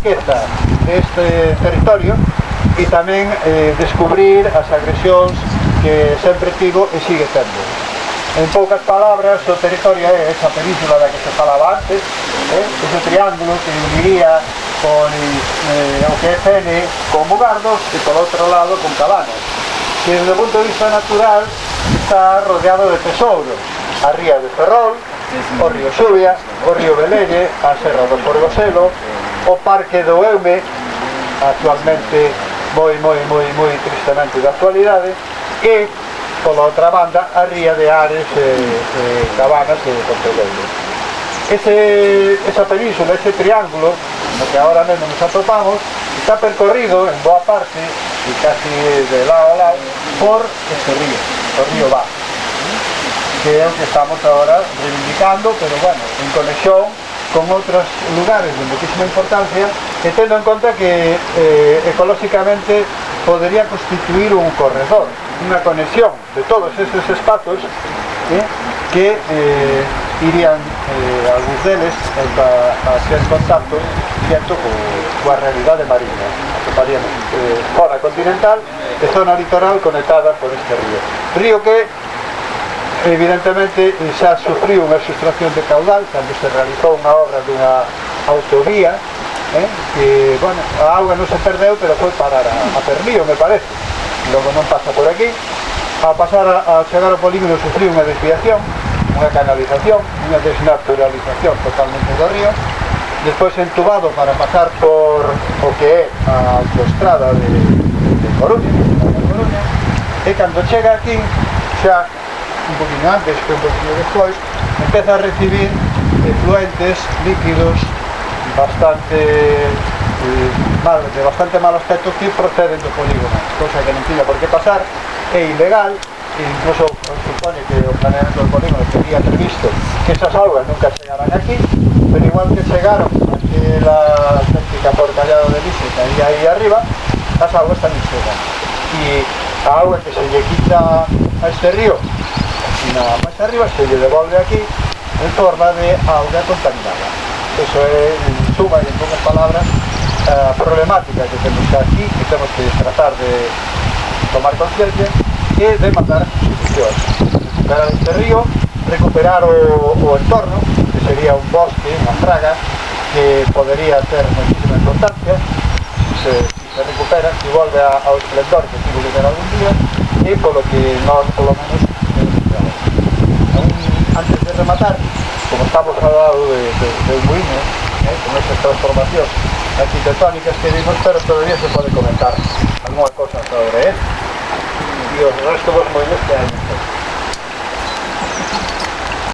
riqueza deste territorio e tamén descubrir as agresións que sempre tivo e sigue tendo. En poucas palabras, o territorio é esa península da que se falaba antes, ese triángulo que uniría con o que é Fene con Mugardos e por outro lado con Cabanas, que desde o punto de vista natural está rodeado de tesouros: a ría de Ferrol, o río Xubia, o río Velelle, a serra do Porgoselo, o parque do Eume, actualmente moi tristemente de actualidade, e pola outra banda a ría de Ares, Cabanas e Pontevedra. Esa península, ese triángulo no que ahora mesmo nos atopamos, está percorrido en boa parte e casi de lado a lado por ese río, o río Var, que é o que estamos agora reivindicando, pero bueno, en conexión con outros lugares de muchísima importancia, e tendo en conta que ecolóxicamente podería constituir un corredor, unha conexión de todos estes espazos que irían algúns deles a ser contacto xento coa realidade marina. Atoparíamos zona continental e zona litoral conectada por este río que evidentemente xa sufriu unha sustracción de caudal cando se realizou unha obra dunha autovía, que, bueno, a auga non se perdeu, pero foi parar a Permío, me parece, logo non pasa por aquí. A pasar a chegar ao polígono sufriu unha desviación, unha canalización, unha desnaturalización totalmente do río, despois entubado para pasar por o que é a autoestrada de Coruña, e cando chega aquí, xa un poquinho antes que un poquinho despois, empeza a recibir efluentes líquidos de bastante mal aspecto que proceden do polígono, cosa que non tiña por que pasar, é ilegal, e incluso supone que o planeamento do polígono tería previsto que esas augas nunca chegaran aquí, pero igual que chegaron aquela auténtica porcallada de lixe que había aí arriba, as augas tamén chegan, e a auga que se lle quita a este río máis arriba se lle devolve aquí en forma de auga contaminada. Eso é, en suma e en poucas palabras, a problemática que temos aquí, que temos que tratar de tomar conciencia e de mandar solucións. Recuperar este río, recuperar o entorno, que sería un bosque, unha fraga, que podería ter muchísima importancia, si se recupera, si volve ao esplendor que tivo que ter algún día, e polo que nós, polo menos, antes de rematar, como estamos ao lado de un muíño, con esas transformacións arquitectónicas que vimos, pero todavía se pode comentar algunha cosa sobre él e os restos dos muíños que hai.